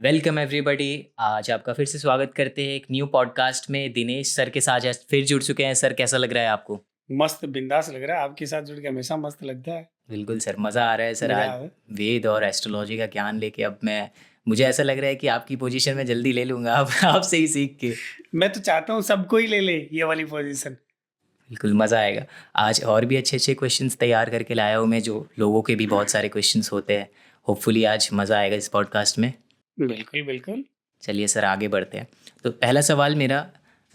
Welcome everybody. आज आपका फिर से स्वागत करते हैं एक न्यू पॉडकास्ट में। दिनेश सर के साथ आज फिर जुड़ चुके हैं। सर, कैसा लग रहा है आपको? मस्त बिंदास लग रहा है। आपके साथ जुड़ के हमेशा मस्त लगता है। बिल्कुल सर, मज़ा आ रहा है सर। मजा आज आवे। वेद और एस्ट्रोलॉजी का ज्ञान लेके अब मुझे ऐसा लग रहा है कि आपकी पोजीशन में जल्दी ले लूँगा अब आपसे ही सीख के। मैं तो चाहता हूँ सबको ही ले ले ये वाली पोजीशन। बिल्कुल मज़ा आएगा। आज और भी अच्छे अच्छे क्वेश्चंस तैयार करके लाया हूँ मैं, जो लोगों के भी बहुत सारे क्वेश्चंस होते हैं। होपफुली आज मज़ा आएगा इस पॉडकास्ट में। बिल्कुल बिल्कुल। चलिए सर, आगे बढ़ते हैं। तो पहला सवाल मेरा,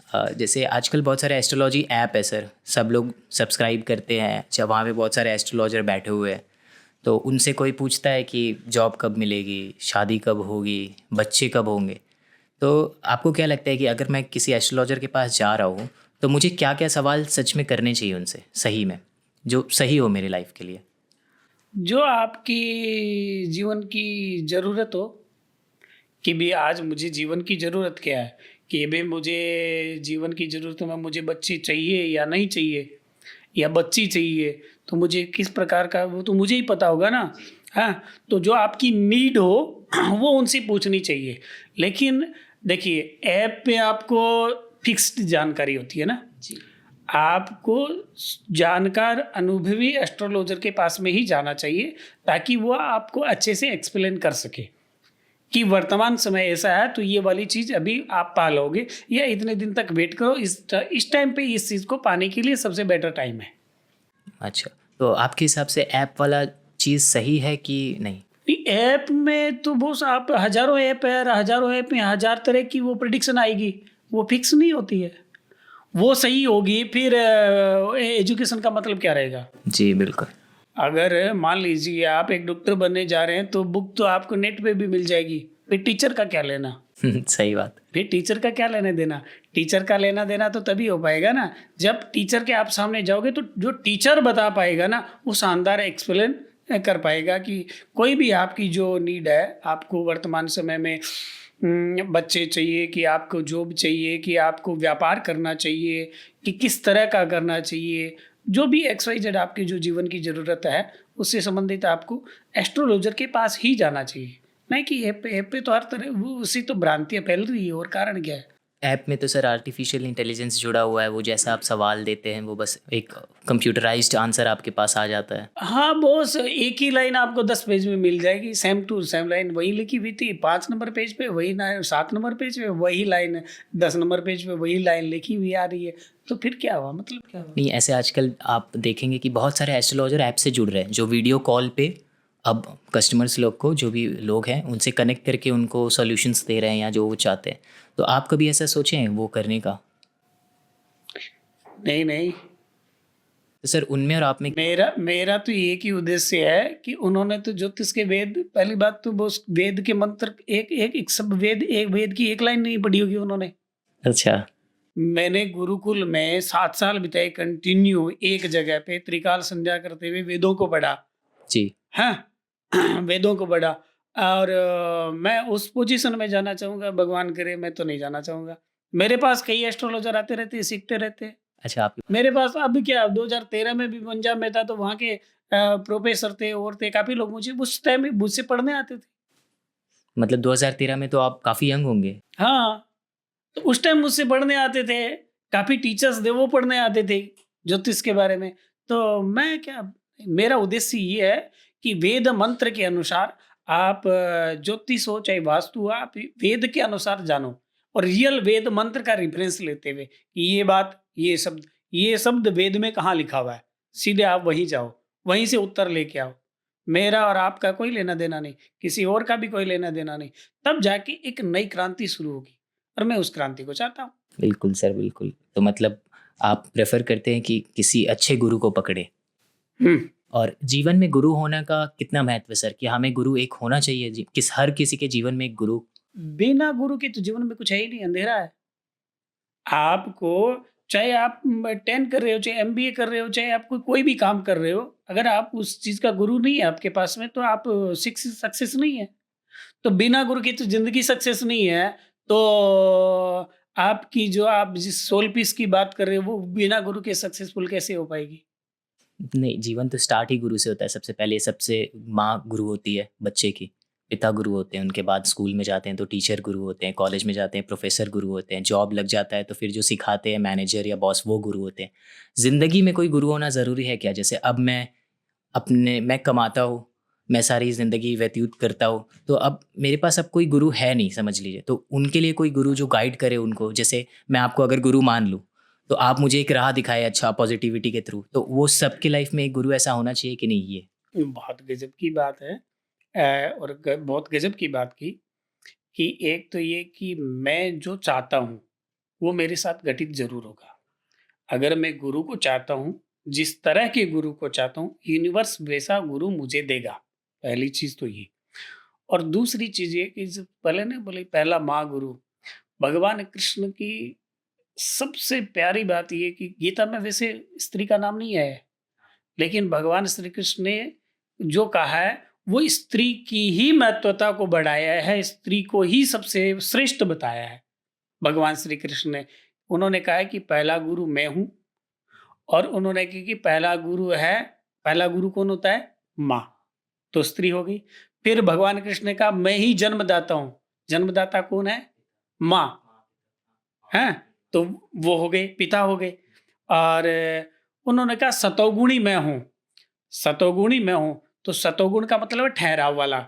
जैसे आजकल बहुत सारे एस्ट्रोलॉजी ऐप है सर, सब लोग सब्सक्राइब करते हैं, जब वहाँ पे बहुत सारे एस्ट्रोलॉजर बैठे हुए हैं, तो उनसे कोई पूछता है कि जॉब कब मिलेगी, शादी कब होगी, बच्चे कब होंगे। तो आपको क्या लगता है कि अगर मैं किसी एस्ट्रोलॉजर के पास जा रहा हूँ तो मुझे क्या क्या सवाल सच में करने चाहिए उनसे, सही में, जो सही हो मेरी लाइफ के लिए? जो आपकी जीवन की जरूरत हो कि भी आज मुझे जीवन की जरूरत क्या है, कि भी मुझे जीवन की जरूरत है, मुझे बच्ची चाहिए या नहीं चाहिए या बच्ची चाहिए, तो मुझे किस प्रकार का, वो तो मुझे ही पता होगा ना। हाँ, तो जो आपकी नीड हो वो उनसे पूछनी चाहिए। लेकिन देखिए, ऐप पे आपको फिक्स्ड जानकारी होती है ना। जी। आपको जानकार अनुभवी एस्ट्रोलॉजर के पास में ही जाना चाहिए, ताकि वो आपको अच्छे से एक्सप्लेन कर सके कि वर्तमान समय ऐसा है तो ये वाली चीज़ अभी आप पा लोगे, या इतने दिन तक वेट करो, इस टाइम पे इस चीज़ को पाने के लिए सबसे बेटर टाइम है। अच्छा, तो आपके हिसाब से ऐप वाला चीज़ सही है कि नहीं? ऐप में तो बहुत आप हजारों ऐप है, हजारों ऐप में हजार तरह की वो प्रिडिक्शन आएगी, वो फिक्स नहीं होती है। वो सही होगी फिर एजुकेशन का मतलब क्या रहेगा? जी बिल्कुल। अगर मान लीजिए आप एक डॉक्टर बनने जा रहे हैं तो बुक तो आपको नेट पे भी मिल जाएगी, फिर टीचर का क्या लेना? सही बात। फिर टीचर का क्या लेने देना? टीचर का लेना देना तो तभी हो पाएगा ना, जब टीचर के आप सामने जाओगे तो जो टीचर बता पाएगा ना, वो शानदार एक्सप्लेन कर पाएगा कि कोई भी आपकी जो नीड है, आपको वर्तमान समय में बच्चे चाहिए, कि आपको जॉब चाहिए, कि आपको व्यापार करना चाहिए, कि किस तरह का करना चाहिए, जो भी एक्स वाई जेड आपकी जो जीवन की ज़रूरत है, उससे संबंधित आपको एस्ट्रोलॉजर के पास ही जाना चाहिए। नहीं कि ऐप पे तो हर तरह वो उससे तो भ्रांतियाँ फैल रही है, और कारण क्या है? ऐप में तो सर आर्टिफिशियल इंटेलिजेंस जुड़ा हुआ है, वो जैसा आप सवाल देते हैं वो बस एक कंप्यूटराइज्ड आंसर आपके पास आ जाता है। हाँ बॉस, एक ही लाइन आपको 10 पेज में मिल जाएगी, सेम टू सेम लाइन वही लिखी हुई थी, 5 नंबर पेज पे वही ना, 7 नंबर पेज पे वही लाइन, 10 नंबर पेज पे वही लाइन लिखी हुई आ रही है, तो फिर क्या हुआ, मतलब क्या हुआ? नहीं, ऐसे आजकल आप देखेंगे कि बहुत सारे एस्ट्रोलॉजर ऐप से जुड़ रहे हैं, जो वीडियो कॉल पे अब कस्टमर्स लोग को, जो भी लोग हैं उनसे कनेक्ट करके उनको सॉल्यूशंस दे रहे हैं या जो वो चाहते हैं। तो आप कभी ऐसा सोचें हैं वो करने का? नहीं नहीं, तो सर उनमें और आप में। मेरा मेरा तो एक ही उद्देश्य है कि उन्होंने तो ज्योतिष के वेद, पहली बात तो वो उस वेद के मंत्र, एक एक एक सब वेद, एक वेद की एक लाइन नहीं पढ़ी होगी उन्होंने। अच्छा। मैंने गुरुकुल में 7 साल बिताए कंटिन्यू, एक जगह पे त्रिकाल संध्या करते हुए वेदों को पढ़ा। जी। हाँ, वेदों को पढ़ा, और मैं उस पोजीशन में जाना चाहूँगा, भगवान करे मैं तो नहीं जाना चाहूँगा। मेरे पास कई एस्ट्रोलॉजर आते रहते हैं, सीखते रहते हैं। अच्छा, आपके पास। मेरे पास अब क्या, 2013 में भी पंजाब में था तो वहाँ के प्रोफेसर थे और थे काफ़ी लोग, मुझे उस टाइम में मुझसे पढ़ने आते थे। मतलब 2013 में तो आप काफ़ी यंग होंगे। हाँ, तो उस टाइम मुझसे पढ़ने आते थे, काफ़ी टीचर्स थे वो पढ़ने आते थे ज्योतिष के बारे में। तो मैं क्या, मेरा उद्देश्य ये है कि वेद मंत्र के अनुसार आप ज्योतिष हो चाहे वास्तु हो, आप वेद के अनुसार जानो, और रियल वेद मंत्र का रेफरेंस लेते हुए कि ये बात, ये शब्द वेद में कहाँ लिखा हुआ है, सीधे आप वहीं जाओ, वहीं से उत्तर लेके आओ। मेरा और आपका कोई लेना देना नहीं, किसी और का भी कोई लेना देना नहीं। तब जाके एक नई क्रांति शुरू होगी, और मैं उस क्रांति को चाहता हूँ। बिल्कुल सर, बिल्कुल। तो मतलब आप प्रेफर करते हैं कि किसी अच्छे गुरु को पकड़े। हुँ। और जीवन में गुरु होने का कितना महत्व है सर, कि हमें गुरु एक होना चाहिए हर किसी के जीवन में एक गुरु? बिना गुरु के तो जीवन में कुछ है ही नहीं, अंधेरा है। आपको, चाहे आप 10 कर रहे हो, चाहे एमबीए कर रहे हो, चाहे आप कोई भी काम कर रहे हो, अगर आप उस चीज़ का गुरु नहीं है आपके पास में, तो आप सक्सेस नहीं है। तो बिना गुरु के तो ज़िंदगी सक्सेस नहीं है। तो आपकी जो आप जिस सोल पीस की बात कर रहे हो, वो बिना गुरु के सक्सेसफुल कैसे हो पाएगी? नहीं, जीवन तो स्टार्ट ही गुरु से होता है। सबसे पहले सबसे माँ गुरु होती है बच्चे की, पिता गुरु होते हैं, उनके बाद स्कूल में जाते हैं तो टीचर गुरु होते हैं, कॉलेज में जाते हैं प्रोफेसर गुरु होते हैं, जॉब लग जाता है तो फिर जो सिखाते हैं मैनेजर या बॉस वो गुरु होते हैं। ज़िंदगी में कोई गुरु होना ज़रूरी है क्या? जैसे अब मैं कमाता हूँ, मैं सारी ज़िंदगी व्यतीत करता हूँ, तो अब मेरे पास अब कोई गुरु है नहीं समझ लीजिए। तो उनके लिए कोई गुरु जो गाइड करे उनको, जैसे मैं आपको अगर गुरु मान लूँ, तो आप मुझे एक राह दिखाएँ अच्छा पॉजिटिविटी के थ्रू, तो वो सबकी लाइफ़ में एक गुरु ऐसा होना चाहिए कि नहीं ये? बहुत गजब की बात है। और बहुत गजब की बात की कि एक तो ये कि मैं जो चाहता हूँ वो मेरे साथ घटित जरूर होगा। अगर मैं गुरु को चाहता हूँ, जिस तरह के गुरु को चाहता हूँ, यूनिवर्स वैसा गुरु मुझे देगा। पहली चीज तो ये। और दूसरी चीज ये कि पहले ने बोले पहला माँ गुरु, भगवान कृष्ण की सबसे प्यारी बात ये कि गीता में वैसे स्त्री का नाम नहीं है, लेकिन भगवान श्री कृष्ण ने जो कहा है वो स्त्री की ही महत्वता को बढ़ाया है, स्त्री को ही सबसे श्रेष्ठ बताया है भगवान श्री कृष्ण ने। उन्होंने कहा है कि पहला गुरु मैं हूं, और उन्होंने कहा कि पहला गुरु कौन होता है? माँ, तो स्त्री हो गई। फिर भगवान कृष्ण ने कहा मैं ही जन्मदाता हूं, जन्मदाता कौन है? माँ है, तो वो हो गए, पिता हो गए। और उन्होंने कहा सतोगुणी मैं हूं, सतोगुणी मैं हूं, तो सतोगुण का मतलब है ठहराव वाला।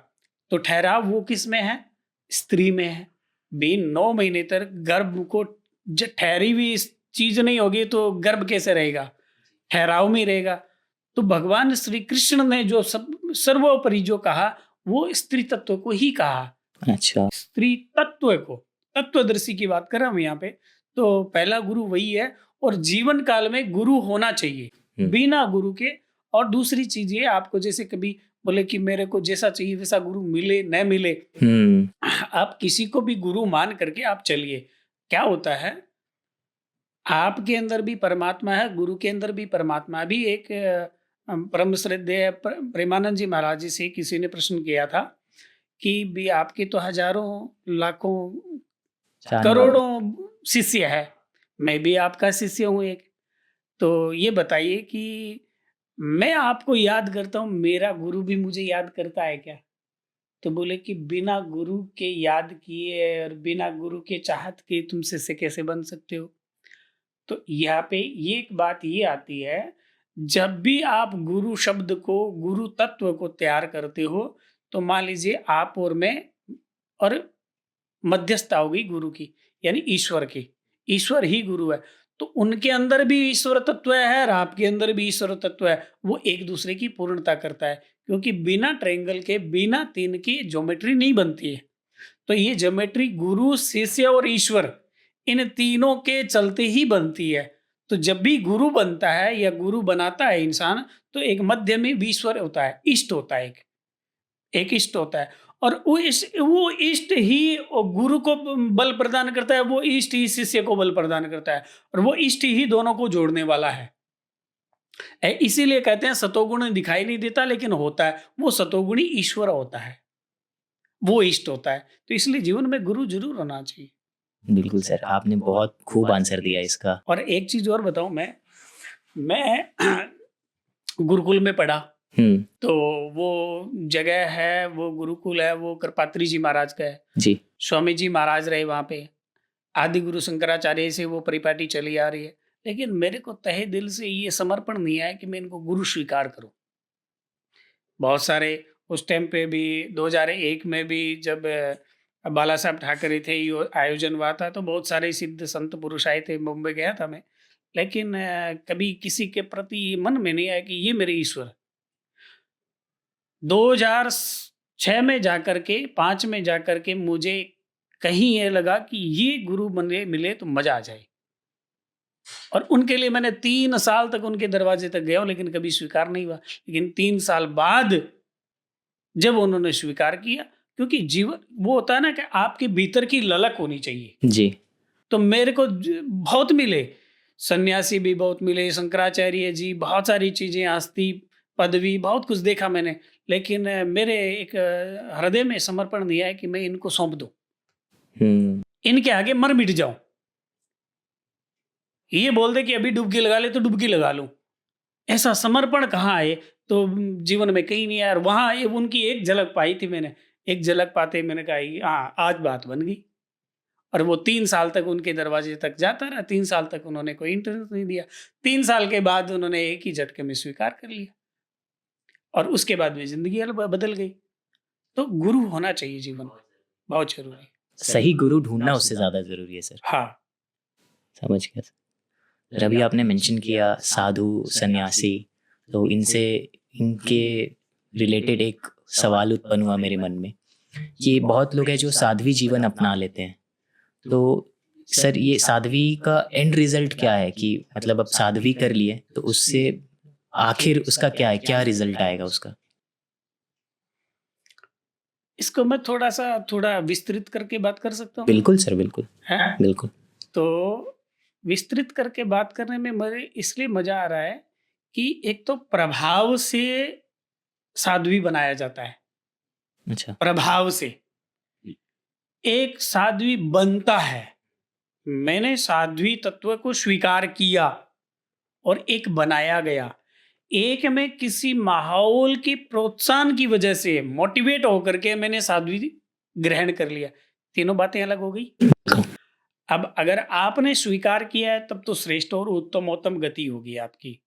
तो ठहराव वो किस में है? स्त्री में है। भी 9 महीने तक गर्भ को ठहरी हुई इस चीज नहीं होगी तो गर्भ कैसे रहेगा? ठहराव में रहेगा। तो भगवान श्री कृष्ण ने जो सब सर्वोपरि जो कहा वो स्त्री तत्व को ही कहा। अच्छा। स्त्री तत्व को, तत्वदर्शी की बात कर रहा हूं यहाँ पे। तो पहला गुरु वही है, और जीवन काल में गुरु होना चाहिए बिना गुरु के। और दूसरी चीज ये, आपको जैसे कभी बोले कि मेरे को जैसा चाहिए वैसा गुरु मिले न मिले, आप किसी को भी गुरु मान करके आप चलिए। क्या होता है, आपके अंदर भी परमात्मा है, गुरु के अंदर भी परमात्मा। अभी एक परम श्रद्धेय प्रेमानंद जी महाराज जी से किसी ने प्रश्न किया था कि भी आपके तो हजारों लाखों करोड़ों शिष्य है, मैं भी आपका शिष्य हूँ एक, तो ये बताइए कि मैं आपको याद करता हूँ, मेरा गुरु भी मुझे याद करता है क्या? तो बोले कि बिना गुरु के याद किए और बिना गुरु के चाहत के तुम शिष्य कैसे बन सकते हो? तो यहाँ पे ये एक बात ये आती है, जब भी आप गुरु शब्द को, गुरु तत्व को तैयार करते हो, तो मान लीजिए आप और मैं, और मध्यस्थता होगी गुरु की, यानी ईश्वर की। ईश्वर ही गुरु है, तो उनके अंदर भी ईश्वर तत्व है और आपके अंदर भी ईश्वर तत्व है। वो एक दूसरे की पूर्णता करता है, क्योंकि बिना ट्रायंगल के, बिना तीन की ज्योमेट्री नहीं बनती है। तो ये ज्योमेट्री गुरु, शिष्य और ईश्वर, इन तीनों के चलते ही बनती है। तो जब भी गुरु बनता है या गुरु बनाता है इंसान, तो एक मध्य में ईश्वर होता है, इष्ट होता है, एक इष्ट होता है। और वो इष्ट ही गुरु को बल प्रदान करता है, वो इष्ट ही शिष्य को बल प्रदान करता है, और वो इष्ट ही दोनों को जोड़ने वाला है। इसीलिए कहते हैं सतोगुण दिखाई नहीं देता लेकिन होता है, वो सतोगुणी ईश्वर होता है, वो इष्ट होता है। तो इसलिए जीवन में गुरु जरूर होना चाहिए। बिल्कुल सर, आपने बहुत खूब आंसर दिया इसका। और एक चीज और बताऊं, मैं गुरुकुल में पढ़ा, तो वो जगह है, वो गुरुकुल है, वो कृपात्री जी महाराज का है जी। स्वामी जी महाराज रहे वहां पे, आदि गुरु शंकराचार्य से वो परिपाटी चली आ रही है। लेकिन मेरे को तहे दिल से ये समर्पण नहीं आया कि मैं इनको गुरु स्वीकार करूं। बहुत सारे उस टाइम पे भी 2001 में भी जब बाला साहब ठाकरे थे, ये आयोजन हुआ था, तो बहुत सारे सिद्ध संत पुरुष आए थे, मुंबई गया था मैं। लेकिन कभी किसी के प्रति मन में नहीं आया कि ये मेरे ईश्वर। 2006 में जाकर के, 5 में जाकर के मुझे कहीं ये लगा कि ये गुरु बने मिले तो मजा आ जाए। और उनके लिए मैंने 3 साल तक उनके दरवाजे तक गया हूं, लेकिन कभी स्वीकार नहीं हुआ। लेकिन 3 साल बाद जब उन्होंने स्वीकार किया, क्योंकि जीवन वो होता है ना कि आपके भीतर की ललक होनी चाहिए जी। तो मेरे को बहुत मिले, सन्यासी भी बहुत मिले, शंकराचार्य जी, बहुत सारी चीजें, आस्ती पदवी, बहुत कुछ देखा मैंने। लेकिन मेरे एक हृदय में समर्पण नहीं है कि मैं इनको सौंप दूं, इनके आगे मर मिट जाऊं। ये बोल दे कि अभी डुबकी लगा ले तो डुबकी लगा लूं, ऐसा समर्पण कहाँ है? तो जीवन में कहीं नहीं आया। वहां उनकी एक झलक पाई थी मैंने एक झलक पाते ही मैंने कहा हाँ आज बात बन गई। और वो 3 साल तक उनके दरवाजे तक जाता रहा, 3 साल तक उन्होंने कोई इंटरव्यू नहीं दिया। 3 साल के बाद उन्होंने एक ही झटके में स्वीकार कर लिया और उसके बाद में ज़िंदगी बदल गई। तो गुरु होना चाहिए जीवन में, बहुत ज़रूरी है। सही गुरु ढूंढना उससे ज़्यादा ज़रूरी है सर। हाँ, समझ गया सर। अभी आपने मेंशन किया साधु सन्यासी, तो इनके रिलेटेड एक सवाल उत्पन्न हुआ मेरे मन में कि बहुत लोग हैं जो साध्वी जीवन अपना लेते हैं, तो सर ये साध्वी का एंड रिजल्ट क्या है कि मतलब अब साध्वी कर लिए तो उससे आखिर उसका क्या है, क्या रिजल्ट आएगा उसका? इसको मैं थोड़ा विस्तृत करके बात कर सकता हूँ? बिल्कुल सर, बिल्कुल है? बिल्कुल। तो विस्तृत करके बात करने में मुझे इसलिए मजा आ रहा है कि एक तो प्रभाव से साध्वी बनाया जाता है। अच्छा। प्रभाव से एक साध्वी बनता है। मैंने साध्वी तत्व को स्वीकार किया और एक बनाया गया। एक में किसी माहौल की प्रोत्साहन की वजह से मोटिवेट होकर के मैंने साध्वी ग्रहण कर लिया। तीनों बातें अलग हो गई। अब अगर आपने स्वीकार किया है तब तो श्रेष्ठ और उत्तमोत्तम गति होगी आपकी।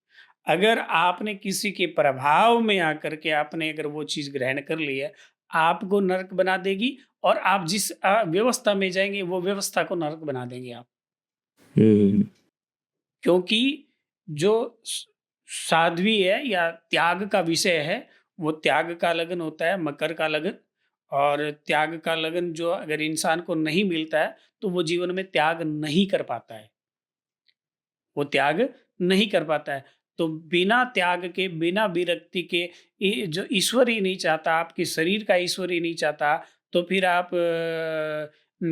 अगर आपने किसी के प्रभाव में आकर के आपने अगर वो चीज ग्रहण कर ली है, आपको नरक बना देगी और आप जिस व्यवस्था में जाएंगे वो व्यवस्था को नरक बना देंगे आप। क्योंकि जो साध्वी है या त्याग का विषय है, वो त्याग का लगन होता है, मकर का लगन। और त्याग का लगन जो अगर इंसान को नहीं मिलता है तो वो जीवन में त्याग नहीं कर पाता है, वो त्याग नहीं कर पाता है। तो बिना त्याग के, बिना विरक्ति के, जो ईश्वर ही नहीं चाहता, आपके शरीर का ईश्वर ही नहीं चाहता, तो फिर आप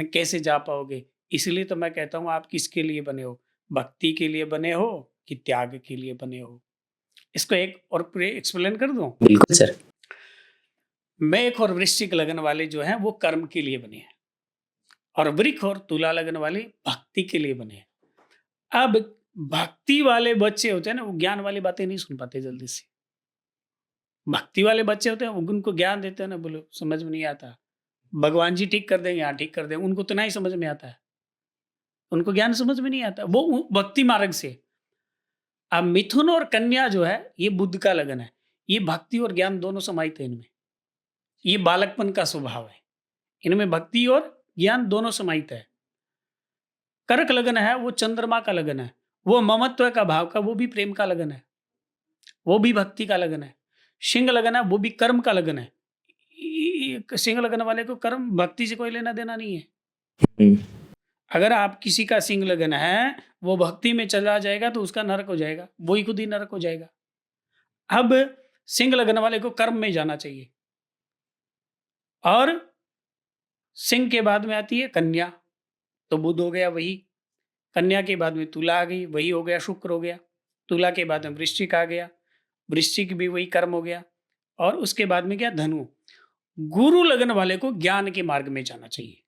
कैसे जा पाओगे? इसलिए तो मैं कहता हूँ आप किसके लिए बने हो? भक्ति के लिए बने हो कि त्याग के लिए बने हो? इसको एक और एक्सप्लेन कर दूं? बिल्कुल सर। मेष और वृश्चिक लगन वाले जो हैं वो कर्म के लिए बने हैं और वृक और तुला लगन वाले भक्ति के लिए बने हैं। अब भक्ति वाले बच्चे होते हैं ना, वो ज्ञान वाली बातें नहीं सुन पाते जल्दी से। भक्ति वाले बच्चे होते हैं, उनको ज्ञान देते हैं ना, बोलो समझ में नहीं आता। भगवान जी ठीक कर देंगे, हाँ ठीक कर देंगे, उनको तो नहीं समझ में आता है, उनको ज्ञान समझ में नहीं आता, वो भक्ति मार्ग से। अब मिथुन और कन्या जो है ये बुद्ध का लगन है, ये भक्ति और ज्ञान दोनों समाहित है इनमें। ये बालकपन का स्वभाव है, इनमें भक्ति और ज्ञान दोनों समाहित है। कर्क लगन है वो चंद्रमा का लगन है, वो ममत्व का भाव का, वो भी प्रेम का लगन है, वो भी भक्ति का लगन है। सिंह लगन है वो भी कर्म का लगन है। सिंह लगन वाले को कर्म भक्ति से कोई लेना देना नहीं है। अगर आप किसी का सिंह लगन है वो भक्ति में चला जाएगा तो उसका नरक हो जाएगा, वही खुद ही नरक हो जाएगा। अब सिंह लगन वाले को कर्म में जाना चाहिए। और सिंह के बाद में आती है कन्या, तो बुध हो गया वही। कन्या के बाद में तुला आ गई, वही हो गया शुक्र हो गया। तुला के बाद में वृश्चिक आ गया, वृश्चिक भी वही कर्म हो गया। और उसके बाद में क्या, धनु। गुरु लगन वाले को ज्ञान के मार्ग में जाना चाहिए।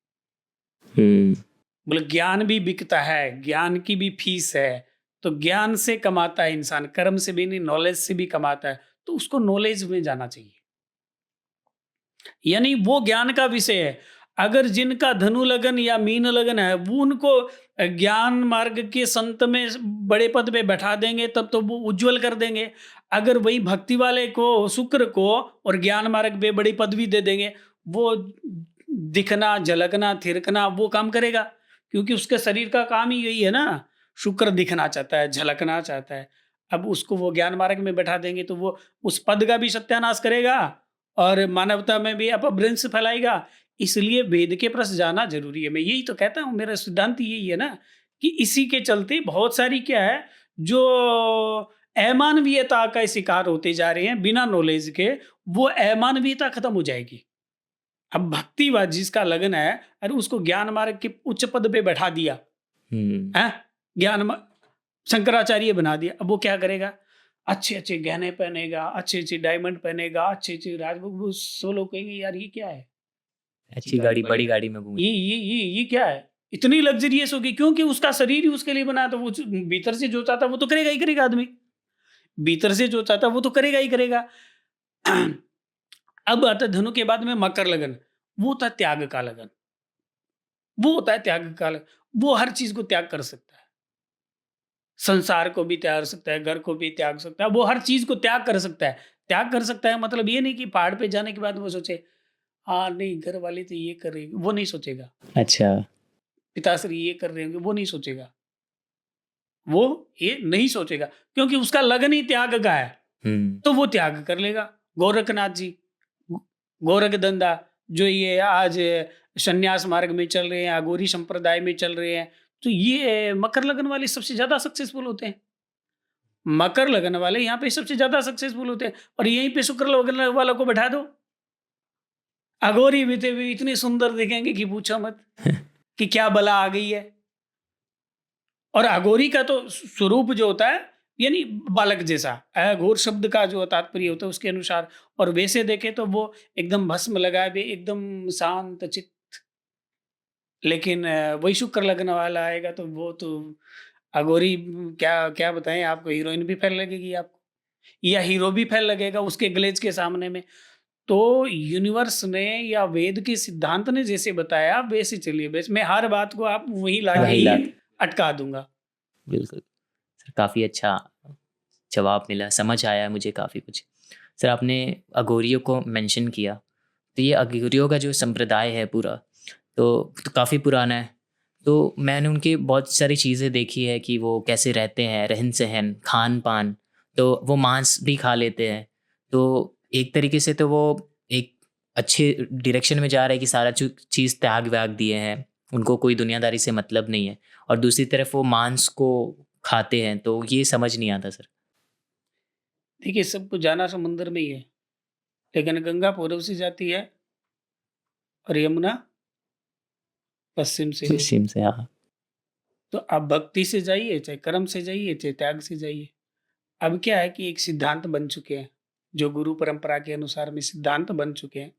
बोले ज्ञान भी बिकता है, ज्ञान की भी फीस है, तो ज्ञान से कमाता है इंसान, कर्म से भी नहीं, नॉलेज से भी कमाता है, तो उसको नॉलेज में जाना चाहिए। यानी वो ज्ञान का विषय है। अगर जिनका धनु लगन या मीन लगन है वो उनको ज्ञान मार्ग के संत में बड़े पद पे बैठा देंगे तब तो वो उज्जवल कर देंगे। अगर वही भक्ति वाले को, शुक्र को, और ज्ञान मार्ग पे बड़ी पदवी दे देंगे, वो दिखना, झलकना, थिरकना वो काम करेगा, क्योंकि उसके शरीर का काम ही यही है ना। शुक्र दिखना चाहता है, झलकना चाहता है। अब उसको वो ज्ञान मार्ग में बैठा देंगे तो वो उस पद का भी सत्यानाश करेगा और मानवता में भी अपभ्रंश फैलाएगा। इसलिए वेद के प्रति जाना जरूरी है। मैं यही तो कहता हूँ, मेरा सिद्धांत यही है ना कि इसी के चलते बहुत सारी क्या है जो अमानवीयता का शिकार होते जा रहे हैं बिना नॉलेज के, वो अमानवीयता खत्म हो जाएगी। अब भक्तिवाद जिसका लगन है, अरे उसको ज्ञान मार्ग के उच्च पद पे बैठा दिया है, ज्ञान शंकराचार्य बना दिया। अब वो क्या करेगा, अच्छे अच्छे गहने पहनेगा, अच्छे अच्छे डायमंड पहनेगा, अच्छे अच्छे राजभोग। सो लोग कहेंगे यार ये क्या है, अच्छी गाड़ी, बड़ी गाड़ी में घूम, ये क्या है, इतनी लग्जरियस होगी। क्योंकि उसका शरीर ही उसके लिए बना, तो वो भीतर से जो चाहता वो तो करेगा ही करेगा। आदमी भीतर से जो चाहता वो तो करेगा ही करेगा। अब आता धनु के बाद में मकर लगन। वो होता है त्याग का लगन। वो होता है त्याग का लगन। वो हर चीज को त्याग कर सकता है, संसार को भी त्याग सकता है, घर को भी त्याग सकता है, वो हर चीज को त्याग कर सकता है। त्याग कर सकता है मतलब ये नहीं कि पहाड़ पे जाने के बाद वो सोचे हाँ नहीं घर वाले तो ये कर रहे हैं, वो नहीं सोचेगा। अच्छा। पिताश्री ये कर रहे होंगे, वो नहीं सोचेगा। वो ये नहीं सोचेगा क्योंकि उसका लगन ही त्याग का है। हुँ। तो वो त्याग कर लेगा। गोरखनाथ जी, गो- गोरख धंधा जो ये आज संन्यास मार्ग में चल रहे हैं, अघोरी संप्रदाय में चल रहे हैं, तो ये मकर लगन वाले सबसे ज्यादा सक्सेसफुल होते हैं। मकर लगन वाले यहाँ पे सबसे ज्यादा सक्सेसफुल होते हैं। और यहीं पे शुक्र लगन वालों को बैठा दो, अघोरी बीते हुए इतने सुंदर दिखेंगे कि पूछो मत, कि क्या बला आ गई है। और अघोरी का तो स्वरूप जो होता है यानी बालक जैसा, अघोर शब्द का जो तात्पर्य होता है उसके अनुसार। और वैसे देखे तो वो एकदम भस्म लगाए हुए, एकदम शांत चित्त। लेकिन वही शुक्र लगने वाला आएगा तो वो तो अघोरी, क्या क्या बताएं आपको, हीरोइन भी फैल लगेगी आपको, या हीरो भी फैल लगेगा उसके ग्लेज के सामने में। तो यूनिवर्स ने या वेद के सिद्धांत ने जैसे बताया वैसे चलिए, वैसे मैं हर बात को आप वहीं लाके वहीं ही ला अटका दूंगा। बिल्कुल। सर काफ़ी अच्छा जवाब मिला, समझ आया मुझे काफ़ी कुछ। सर आपने अघोरियों को मेंशन किया, तो ये अघोरियों का जो संप्रदाय है पूरा, तो काफ़ी पुराना है। तो मैंने उनकी बहुत सारी चीज़ें देखी है कि वो कैसे रहते हैं, रहन-सहन, खान-पान, तो वो मांस भी खा लेते हैं। तो एक तरीके से तो वो एक अच्छे डायरेक्शन में जा रहा है कि सारा चीज़ त्याग-व्याग दिए हैं, उनको कोई दुनियादारी से मतलब नहीं है। और दूसरी तरफ वो मांस को खाते हैं, तो ये समझ नहीं आता सर। देखिए सबको जाना समुद्र में ही है, लेकिन गंगा पूर्व से जाती है और यमुना पश्चिम से। पश्चिम से हाँ। तो आप भक्ति से जाइए, चाहे कर्म से जाइए, चाहे त्याग से जाइए। अब क्या है कि एक सिद्धांत बन चुके हैं, जो गुरु परंपरा के अनुसार में सिद्धांत बन चुके हैं।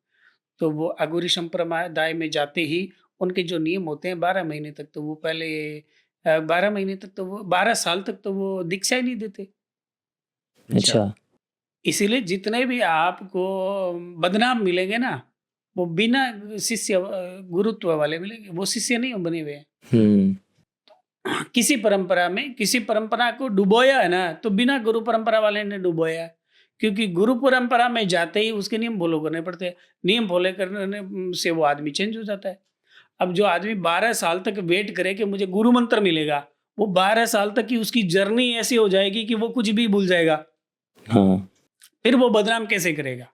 तो वो अघोरी संप्रदाय में जाते ही उनके जो नियम होते हैं 12 महीने तक, तो वो पहले 12 महीने तक तो वो 12 साल तक तो वो दीक्षा ही नहीं देते। अच्छा। इसीलिए जितने भी आपको बदनाम मिलेंगे ना, वो बिना शिष्य गुरुत्व वाले मिलेंगे, वो शिष्य नहीं बने हुए हैं। हुँ। किसी परंपरा में किसी परंपरा को डुबोया है ना, तो बिना गुरु परंपरा वाले ने डुबोया है। क्योंकि गुरु परंपरा में जाते ही उसके नियम फॉलो करने पड़ते हैं। नियम फॉलो करने से वो आदमी चेंज हो जाता है। अब जो आदमी 12 साल तक वेट करे कि मुझे गुरु मंत्र मिलेगा, वो 12 साल तक की उसकी जर्नी ऐसी हो जाएगी कि वो कुछ भी भूल जाएगा। हाँ। फिर वो बदनाम कैसे करेगा?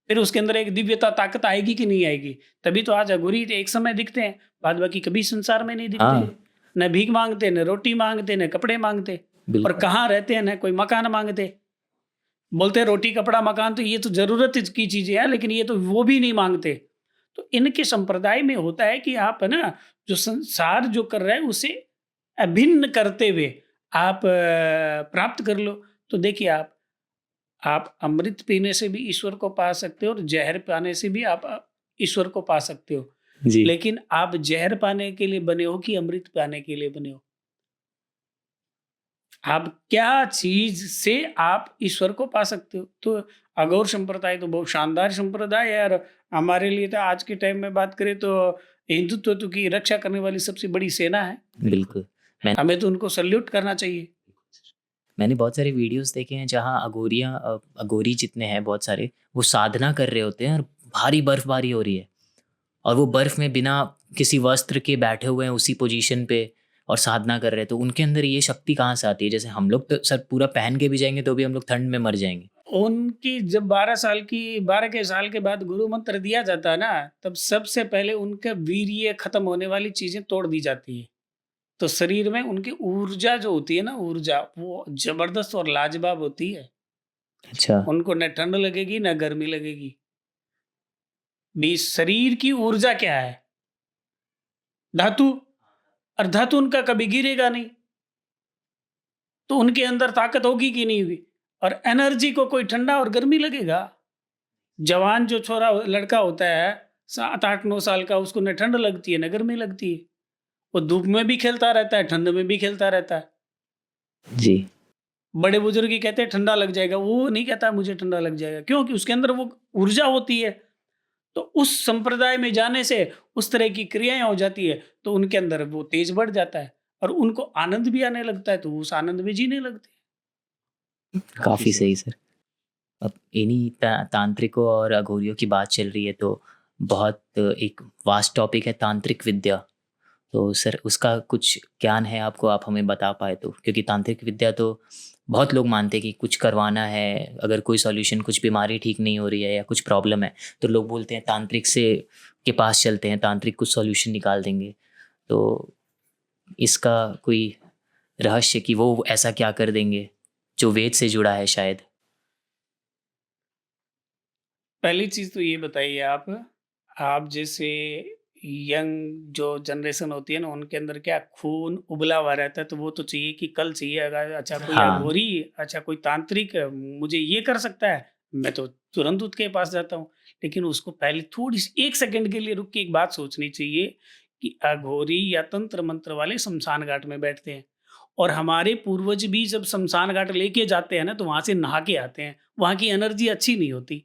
फिर उसके अंदर एक दिव्यता ताकत आएगी कि नहीं आएगी? तभी तो आज अघोरी एक समय दिखते हैं, बाद बाकी कभी संसार में नहीं दिखते। हाँ, न भीख मांगते, न रोटी मांगते, न कपड़े मांगते। और बिल्कुल। कहाँ रहते हैं, न कोई मकान मांगते। बोलते हैं रोटी कपड़ा मकान तो ये तो जरूरत की चीजें हैं, लेकिन ये तो वो भी नहीं मांगते। तो इनके संप्रदाय में होता है कि आप है ना, जो संसार जो कर रहा है उसे अभिन्न करते हुए आप प्राप्त कर लो। तो देखिए आप अमृत पीने से भी ईश्वर को पा सकते हो और जहर पाने से भी आप ईश्वर को पा सकते हो। जी। लेकिन आप जहर पाने के लिए बने हो कि अमृत पाने के लिए बने हो? आप क्या चीज से आप ईश्वर को पा सकते हो? तो अघोर संप्रदाय तो बहुत शानदार संप्रदाय है। और हमारे लिए तो आज के टाइम में बात करें तो हिंदुत्व तो की रक्षा करने वाली सबसे बड़ी सेना है। बिल्कुल। मैं हमें तो उनको सल्यूट करना चाहिए। मैंने बहुत सारे वीडियोज़ देखे हैं जहाँ अघोरी जितने हैं बहुत सारे, वो साधना कर रहे होते हैं और भारी बर्फ़बारी हो रही है और वो बर्फ़ में बिना किसी वस्त्र के बैठे हुए हैं उसी पोज़ीशन पे और साधना कर रहे हैं। तो उनके अंदर ये शक्ति कहाँ से आती है? जैसे हम लोग तो सर पूरा पहन के भी जाएँगे तो भी हम लोग ठंड में मर जाएँगे। उनकी जब 12 के साल के बाद गुरु मंत्र दिया जाता है ना, तब सबसे पहले उनका वीर्य खत्म होने वाली चीजें तोड़ दी जाती है। तो शरीर में उनकी ऊर्जा जो होती है ना, ऊर्जा वो जबरदस्त और लाजवाब होती है। अच्छा। उनको न ठंड लगेगी न गर्मी लगेगी। भी शरीर की ऊर्जा क्या है? धातु। और धातु उनका कभी गिरेगा नहीं। तो उनके अंदर ताकत होगी कि नहीं होगी? और एनर्जी को कोई ठंडा और गर्मी लगेगा? जवान जो छोरा लड़का होता है 7 8 9 साल का, उसको न ठंड लगती है न गर्मी लगती है। वो धूप में भी खेलता रहता है, ठंड में भी खेलता रहता है। जी। बड़े बुजुर्ग ही कहते हैं ठंडा लग जाएगा, वो नहीं कहता मुझे ठंडा लग जाएगा। क्यों? कि उसके अंदर वो ऊर्जा होती है। तो उस संप्रदाय में जाने से उस तरह की क्रियाएं हो जाती है, तो उनके अंदर वो तेज बढ़ जाता है और उनको आनंद भी आने लगता है, तो वो उस आनंद में जीने लगते हैं। काफ़ी सही सर। अब इन्हीं तांत्रिकों और अघोरियों की बात चल रही है, तो बहुत एक वास्ट टॉपिक है तांत्रिक विद्या। तो सर उसका कुछ ज्ञान है आपको, आप हमें बता पाए तो, क्योंकि तांत्रिक विद्या तो बहुत लोग मानते हैं कि कुछ करवाना है, अगर कोई सॉल्यूशन, कुछ बीमारी ठीक नहीं हो रही है या कुछ प्रॉब्लम है तो लोग बोलते हैं तांत्रिक से के पास चलते हैं, तांत्रिक कुछ सॉल्यूशन निकाल देंगे। तो इसका कोई रहस्य कि वो ऐसा क्या कर देंगे जो वेद से जुड़ा है शायद? पहली चीज तो ये बताइए, आप जैसे यंग जो जनरेशन होती है ना, उनके अंदर क्या खून उबला हुआ रहता है, तो वो तो चाहिए कि कल चाहिए, अगर अच्छा कोई हाँ। अघोरी, अच्छा कोई तांत्रिक मुझे ये कर सकता है, मैं तो तुरंत उसके पास जाता हूँ। लेकिन उसको पहले थोड़ी सी 1 सेकंड के लिए रुक के एक बात सोचनी चाहिए कि अघोरी या तंत्र मंत्र वाले शमशान घाट में बैठते हैं, और हमारे पूर्वज भी जब शमशान घाट लेके जाते हैं ना, तो वहां से नहा के आते हैं। वहां की एनर्जी अच्छी नहीं होती,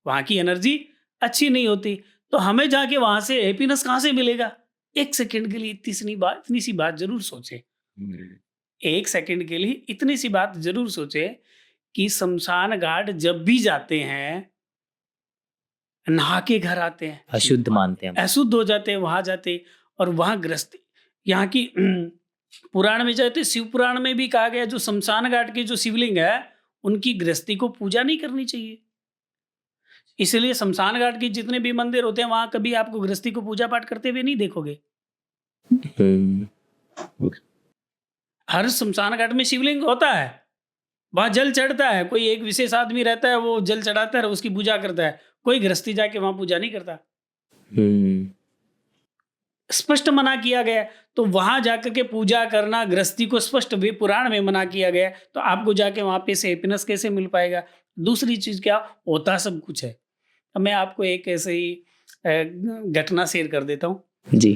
वहां की एनर्जी अच्छी नहीं होती, तो हमें जाके वहां से हैप्पीनेस कहाँ से मिलेगा? 1 सेकंड के लिए इतनी सी बात जरूर सोचे। 1 सेकंड के लिए इतनी सी बात जरूर सोचे कि शमशान घाट जब भी जाते हैं, नहा के घर आते हैं, अशुद्ध मानते हैं हम। अशुद्ध हो जाते हैं वहां जाते, और वहां गृहस्थी, यहाँ की पुराण में जाते, शिव पुराण में भी कहा गया जो शमशान घाट के जो शिवलिंग है, उनकी गृहस्थी को पूजा नहीं करनी चाहिए। इसलिए शमशान घाट के जितने भी मंदिर होते हैं, वहां कभी आपको गृहस्थी को पूजा पाठ करते हुए नहीं देखोगे। हर शमशान घाट में शिवलिंग होता है, वहां जल चढ़ता है, कोई एक विशेष आदमी रहता है, वो जल चढ़ाता है और उसकी पूजा करता है। कोई गृहस्थी जाके वहां पूजा नहीं करता, स्पष्ट मना किया गया है। तो वहां जाकर के पूजा करना, गृहस्थी को स्पष्ट वे पुराण में मना किया गया है, तो आपको जाके वहां पे से हैप्पीनेस कैसे मिल पाएगा? दूसरी चीज क्या, होता सब कुछ है। अब मैं आपको एक ऐसे ही घटना शेयर कर देता हूँ जी।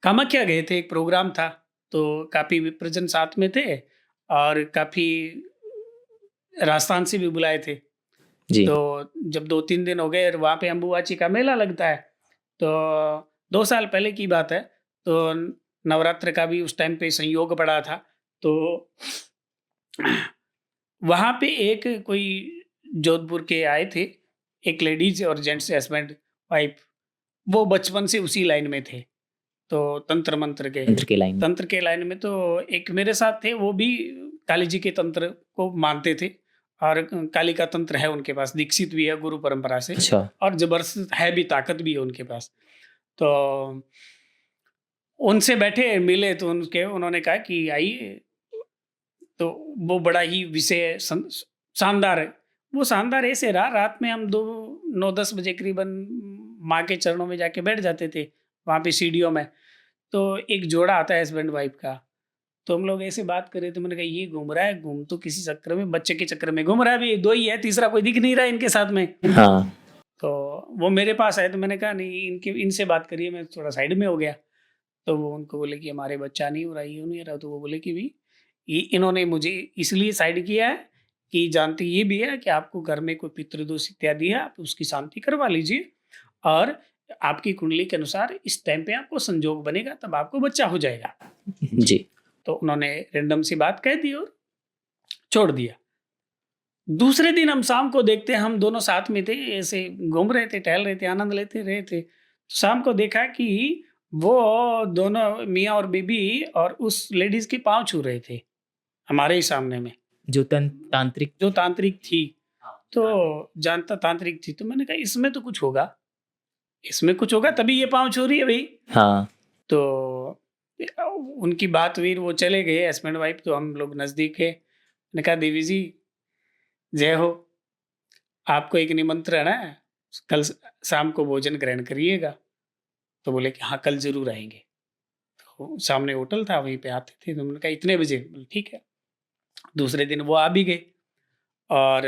कामाख्या गए थे, एक प्रोग्राम था, तो काफी विप्रजन साथ में थे और काफी राजस्थान से भी बुलाए थे जी। तो जब 2-3 दिन हो गए, वहाँ पे अम्बुबाची का मेला लगता है, तो 2 साल पहले की बात है, तो नवरात्र का भी उस टाइम पे संयोग पड़ा था। तो वहाँ पे एक कोई जोधपुर के आए थे, एक लेडीज और जेंट्स, हस्बैंड वाइफ, वो बचपन से उसी लाइन में थे, तो तंत्र के लाइन में। तो एक मेरे साथ थे, वो भी काली जी के तंत्र को मानते थे, और काली का तंत्र है उनके पास, दीक्षित भी है गुरु परंपरा से। अच्छा। और जबरदस्त है भी, ताकत भी है उनके पास। तो उनसे बैठे मिले, तो उन्होंने कहा कि आइए, तो वो बड़ा ही विषय शानदार है। वो शानदार ऐसे रहा, रात में हम 9-10 बजे करीबन माँ के चरणों में जाके बैठ जाते थे, वहाँ पे सीढ़ियों में। तो एक जोड़ा आता है हस्बैंड वाइफ का, तो हम लोग ऐसे बात कर रहे थे, मैंने कहा ये घूम रहा है, घूम तो किसी चक्कर में, बच्चे के चक्कर में घूम रहा है, अभी 2 ही है, तीसरा कोई दिख नहीं रहा है इनके साथ में। हाँ। तो वो मेरे पास आए, तो मैंने कहा नहीं, इनसे बात करिए, मैं थोड़ा साइड में हो गया। तो वो उनको बोले कि हमारे बच्चा नहीं हो रहा, ये नहीं हो रहा। तो वो बोले कि भी इन्होंने मुझे इसलिए साइड किया है कि जानती ये भी है कि आपको घर में कोई पितृदोष इत्यादि है, आप उसकी शांति करवा लीजिए, और आपकी कुंडली के अनुसार इस टाइम पे आपको संजोग बनेगा, तब आपको बच्चा हो जाएगा जी। तो उन्होंने रैंडम सी बात कह दी और छोड़ दिया। दूसरे दिन हम शाम को देखते हैं, हम दोनों साथ में थे, ऐसे घूम रहे थे, टहल रहे थे, आनंद लेते रहे थे। तो शाम को देखा कि वो दोनों मियाँ और बीबी और उस लेडीज के पाँव छू रहे थे हमारे ही सामने में, जो तांत्रिक थी। तो जानता तांत्रिक थी, तो मैंने कहा इसमें तो कुछ होगा, तभी ये पाँव छू रही है भाई। हाँ। तो उनकी बात हुई, वो चले गए हस्बैंड वाइफ, तो हम लोग नज़दीक है। मैंने कहा देवी जी जय हो, आपको एक निमंत्रण है, कल शाम को भोजन ग्रहण करिएगा। तो बोले कि हाँ कल जरूर आएंगे। तो सामने होटल था, वहीं पे आते थे। तो मैंने कहा इतने बजे? बोले ठीक है। दूसरे दिन वो आ भी गए, और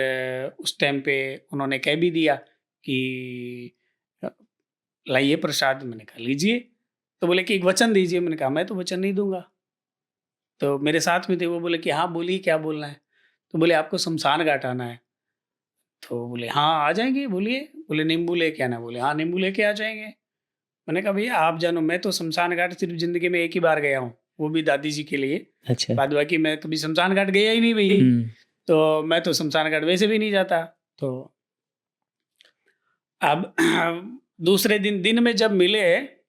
उस टाइम पे उन्होंने कह भी दिया कि लाइए प्रसाद। मैंने कहा लीजिए। तो बोले कि एक वचन दीजिए। मैंने कहा मैं तो वचन नहीं दूंगा। तो मेरे साथ में थे, वो बोले कि हाँ बोलिए क्या बोलना है। तो बोले आपको शमशान घाट आना है। तो बोले हाँ आ जाएंगे, बोलिए। बोले नींबू लेके आना, बोले हाँ नींबू लेके आ जाएंगे। मैंने कहा भैया आप जानो, मैं तो शमशान घाट सिर्फ जिंदगी में एक ही बार गया हूँ, वो भी दादी जी के लिए। अच्छा। बाद बाकी मैं कभी शमशान घाट गया ही नहीं भाई। तो मैं तो शमशान घाट वैसे भी नहीं जाता। तो अब दूसरे दिन में जब मिले,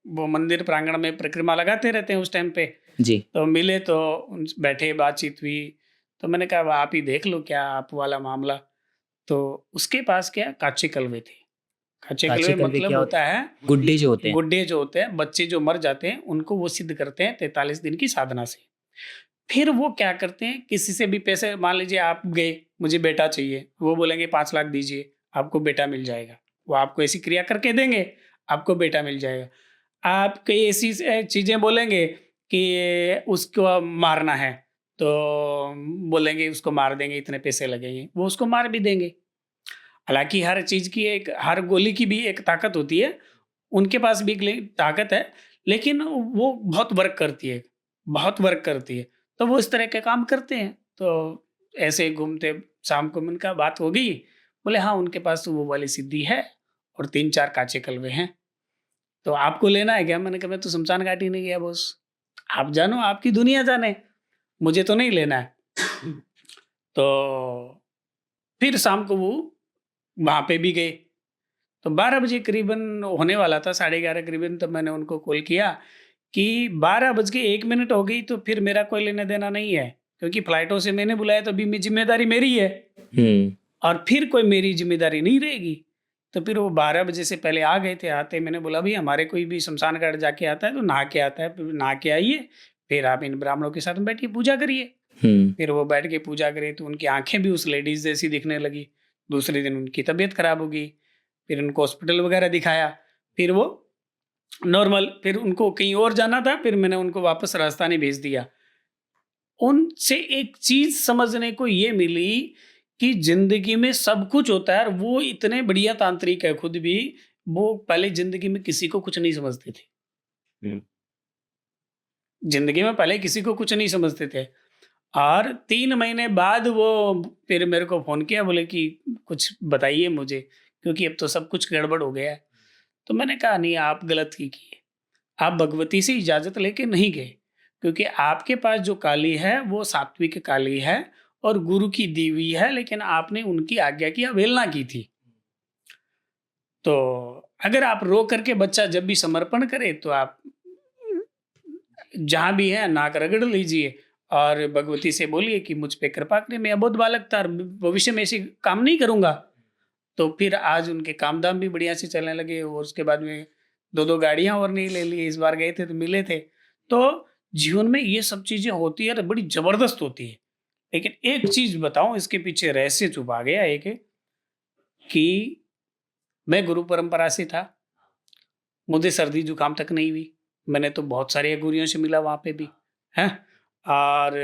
वो मंदिर प्रांगण में परिक्रमा लगाते रहते हैं उस टाइम पे, जी। तो मिले तो बैठे, बातचीत हुई। तो मैंने कहा "अब आप ही देख लो क्या आप वाला मामला"। तो उसके पास क्या काचे कलवे थे। काचे काचे कलवे कलवे मतलब क्या होता है, गुड्डे जो होते हैं? गुड्डे जो होते हैं, बच्चे जो मर जाते हैं उनको वो सिद्ध करते हैं 43 दिन की साधना से। फिर वो क्या करते हैं, किसी से भी पैसे, मान लीजिए आप गए, मुझे बेटा चाहिए, वो बोलेंगे 5 लाख दीजिए, आपको बेटा मिल जाएगा। वो आपको ऐसी क्रिया करके देंगे, आपको बेटा मिल जाएगा। आप कई ऐसी चीज़ें बोलेंगे कि उसको मारना है, तो बोलेंगे उसको मार देंगे, इतने पैसे लगेंगे, वो उसको मार भी देंगे। हालाँकि हर चीज़ की एक, हर गोली की भी एक ताकत होती है, उनके पास भी एक ताकत है, लेकिन वो बहुत वर्क करती है, बहुत वर्क करती है। तो वो इस तरह के काम करते हैं। तो ऐसे घूमते, शाम को उनका बात हो गई, बोले हाँ उनके पास तो वो वाली सिद्धि है और 3-4 काचे कलवे हैं, तो आपको लेना है क्या? मैंने कहा मैं तो शमशान घाट ही नहीं गया बॉस, आप जानो, आपकी दुनिया जाने, मुझे तो नहीं लेना है। तो फिर शाम को वो वहाँ पे भी गए। तो 12 बजे करीबन होने वाला था, 11:30 करीबन, तब मैंने उनको कॉल किया कि 12 बज के 1 मिनट हो गई, तो फिर मेरा कोई लेना देना नहीं है, क्योंकि फ्लाइटों से मैंने बुलाया तो अभी जिम्मेदारी मेरी है और फिर कोई मेरी जिम्मेदारी नहीं रहेगी। तो फिर वो 12 बजे से पहले आ गए थे। आते मैंने बोला भाई हमारे कोई भी शमशान घाट जाके आता है तो नहा के आता है, फिर नहा के आइए, फिर आप इन ब्राह्मणों के साथ में बैठिए, पूजा करिए। फिर वो बैठ के पूजा करे तो उनकी आंखें भी उस लेडीज जैसी दिखने लगी। दूसरे दिन उनकी तबीयत खराब हो गई, फिर उनको हॉस्पिटल वगैरह दिखाया, फिर वो नॉर्मल, फिर उनको कहीं और जाना था, फिर मैंने उनको वापस राजस्थान ही भेज दिया। उनसे एक चीज समझने को ये मिली कि जिंदगी में सब कुछ होता है, और वो इतने बढ़िया तांत्रिक है खुद भी, वो पहले जिंदगी में किसी को कुछ नहीं समझते थे। जिंदगी में पहले किसी को कुछ नहीं समझते थे, और 3 महीने बाद वो फिर मेरे को फ़ोन किया, बोले कि कुछ बताइए मुझे, क्योंकि अब तो सब कुछ गड़बड़ हो गया है। तो मैंने कहा नहीं, आप गलत की किए, आप भगवती से इजाज़त लेके नहीं गए, क्योंकि आपके पास जो काली है वो सात्विक काली है और गुरु की दी हुई है, लेकिन आपने उनकी आज्ञा की अवहेलना की थी। तो अगर आप रो करके बच्चा जब भी समर्पण करे तो आप जहाँ भी है नाक रगड़ लीजिए और भगवती से बोलिए कि मुझ पे कृपा करें, मैं अबोध बालक था और भविष्य में ऐसे काम नहीं करूँगा। तो फिर आज उनके काम धाम भी बढ़िया से चलने लगे, और उसके बाद में 2-2 गाड़ियाँ और नहीं ले ली। इस बार गए थे तो मिले थे। तो जीवन में ये सब चीज़ें होती है और बड़ी ज़बरदस्त होती है। लेकिन एक चीज़ बताऊँ, इसके पीछे रहस्य छुपा गया एक, कि मैं गुरु परंपरा से था, मुझे सर्दी जुकाम तक नहीं हुई। मैंने तो बहुत सारे अघोरियों से मिला वहाँ पे भी, हैं? और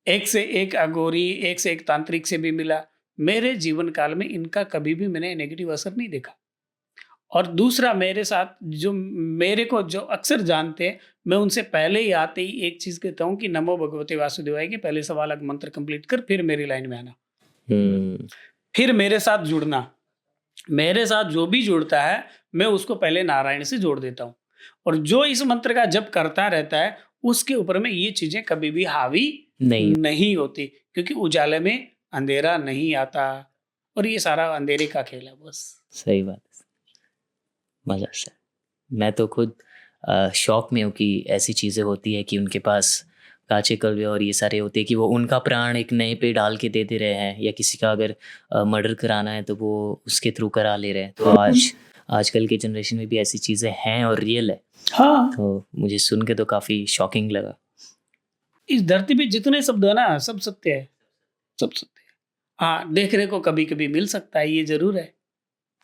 एक से एक अघोरी, एक से एक तांत्रिक से भी मिला। मेरे जीवन काल में इनका कभी भी मैंने नेगेटिव असर नहीं देखा। और दूसरा, मेरे साथ जो मेरे को जो अक्सर जानते हैं, मैं उनसे पहले ही आते ही एक चीज़ कहता हूँ कि नमो भगवते वासुदेवाय के पहले सवा लाख मंत्र कंप्लीट कर, फिर मेरी लाइन में आना। फिर मेरे साथ जुड़ना। मेरे साथ जो भी जुड़ता है, मैं उसको पहले नारायण से जोड़ देता हूँ। और जो इस मंत्र का जप करता रहता है, उसके ऊपर में ये चीज़ें कभी भी हावी नहीं होती, क्योंकि उजाले में अंधेरा नहीं आता, और ये सारा अंधेरे का खेल है बस। सही बात है। मज़ा सर, मैं तो खुद शौक में हूँ कि ऐसी चीज़ें होती है कि उनके पास काचे कलवे और ये सारे होते हैं कि वो उनका प्राण एक नए पे डाल के दे रहे हैं, या किसी का अगर मर्डर कराना है तो वो उसके थ्रू करा ले रहे हैं। तो आजकल के जनरेशन में भी ऐसी चीज़ें हैं और रियल है। हाँ, तो मुझे सुन के तो काफ़ी शॉकिंग लगा। इस धरती पे जितने शब्द है ना, सब सत्य है, सब सत्य है। हाँ, देखने को कभी-कभी मिल सकता है, ये ज़रूर है।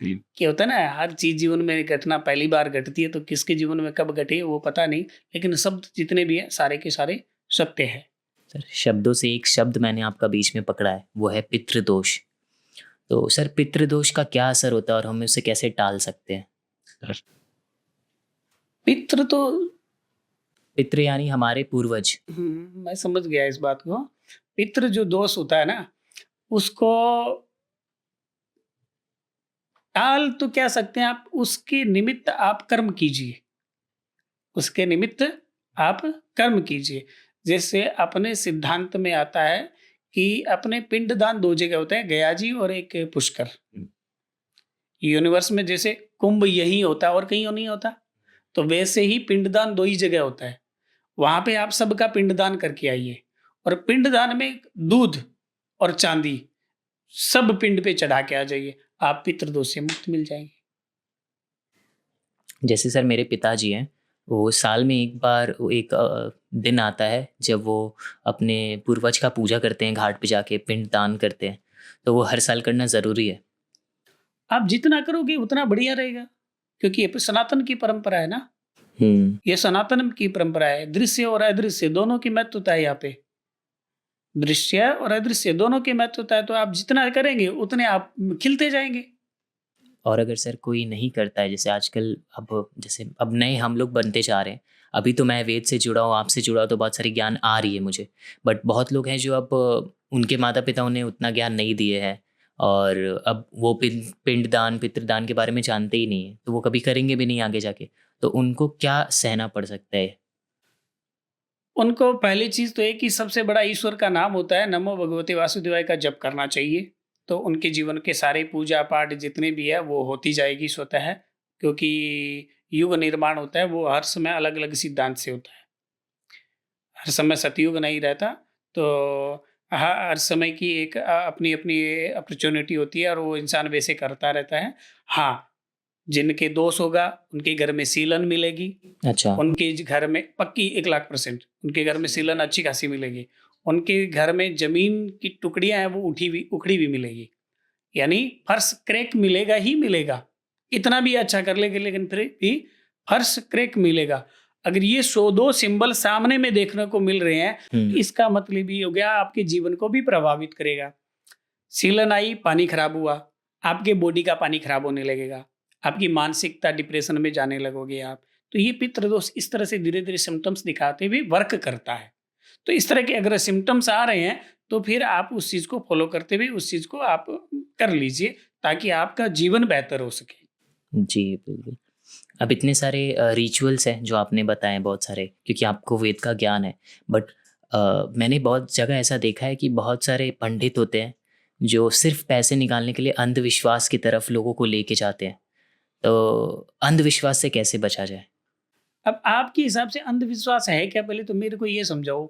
कि होता है ना, हर चीज़ जीवन में घटना पहली बार घटती है, तो किसके जीवन में कब घटी वो पता नहीं, लेकिन शब्द जितने भी हैं सारे के सारे सत्य है। सर, शब्दों से एक शब्द मैंने आपका बीच में पकड़ा है, वो है पितृदोष। तो सर, पितृदोष का क्या असर होता है और हम उसे कैसे टाल सकते हैं? पितृ तो पितृ यानी हमारे पूर्वज। मैं समझ गया इस बात को। पितृ जो दोष होता है ना, उसको टाल तो क्या सकते हैं आप, उसके निमित्त आप कर्म कीजिए, उसके निमित्त आप कर्म कीजिए। जैसे अपने सिद्धांत में आता है कि अपने पिंडदान दो जगह होते हैं, गया जी और एक पुष्कर। यूनिवर्स में जैसे कुंभ यही होता है और कहीं नहीं होता, तो वैसे ही पिंडदान दो ही जगह होता है। वहां पे आप सबका पिंडदान करके आइए, और पिंडदान में दूध और चांदी सब पिंड पे चढ़ा के आ जाइए, आप पितृदोष से मुक्त मिल जाएंगे। जैसे सर मेरे पिताजी हैं, वो साल में एक बार वो एक दिन आता है जब वो अपने पूर्वज का पूजा करते हैं, घाट पे जाके पिंड दान करते हैं। तो वो हर साल करना ज़रूरी है। आप जितना करोगे उतना बढ़िया रहेगा, क्योंकि ये सनातन की परंपरा है ना, ये सनातन की परंपरा है। दृश्य और अदृश्य दोनों की महत्वता है यहाँ पे, दृश्य और अदृश्य दोनों की महत्वता है। तो आप जितना करेंगे उतने आप खिलते जाएंगे। और अगर सर कोई नहीं करता है, जैसे आजकल अब जैसे अब नए हम लोग बनते जा रहे हैं, अभी तो मैं वेद से जुड़ा हूँ, आपसे जुड़ा हूँ, तो बहुत सारी ज्ञान आ रही है मुझे। बट बहुत लोग हैं जो अब उनके माता पिता उन्हें उतना ज्ञान नहीं दिए हैं, और अब वो पिंडदान पितृदान के बारे में जानते ही नहीं है, तो वो कभी करेंगे भी नहीं आगे जाके। तो उनको क्या सहना पड़ सकता है? उनको पहली चीज तो है कि सबसे बड़ा ईश्वर का नाम होता है नमो भगवते वासुदेवाय का जप करना चाहिए। तो उनके जीवन के सारे पूजा पाठ जितने भी है वो होती जाएगी स्वतः, क्योंकि युग निर्माण होता है वो हर समय अलग अलग सिद्धांत से होता है। हर समय सतयुग नहीं रहता, तो हर समय की एक अपनी अपनी अपॉर्चुनिटी होती है और वो इंसान वैसे करता रहता है। हाँ, जिनके दोष होगा उनके घर में सीलन मिलेगी, अच्छा। उनके घर में पक्की 1,00,000% उनके घर में सीलन अच्छी खासी मिलेगी। उनके घर में जमीन की टुकड़ियां हैं वो उखड़ी भी मिलेगी, यानी फर्श क्रैक मिलेगा ही मिलेगा। इतना भी अच्छा कर लेंगे लेकिन फिर भी फर्श क्रैक मिलेगा। अगर ये 102 सिंबल सामने में देखने को मिल रहे हैं, इसका मतलब ये हो गया आपके जीवन को भी प्रभावित करेगा। सीलन आई, पानी खराब हुआ, आपके बॉडी का पानी खराब होने लगेगा, आपकी मानसिकता डिप्रेशन में जाने लगोगे आप। तो ये पितृदोष इस तरह से धीरे धीरे सिम्टम्स दिखाते हुए वर्क करता है। तो इस तरह के अगर सिम्टम्स आ रहे हैं तो फिर आप उस चीज को फॉलो करते हुए उस चीज को आप कर लीजिए, ताकि आपका जीवन बेहतर हो सके। जी बिल्कुल। अब इतने सारे रिचुअल्स हैं जो आपने बताए, बहुत सारे, क्योंकि आपको वेद का ज्ञान है। बट मैंने बहुत जगह ऐसा देखा है कि बहुत सारे पंडित होते हैं जो सिर्फ पैसे निकालने के लिए अंधविश्वास की तरफ लोगों को लेके जाते हैं। तो अंधविश्वास से कैसे बचा जाए? अब आपके हिसाब से अंधविश्वास है क्या, पहले तो मेरे को ये समझाओ,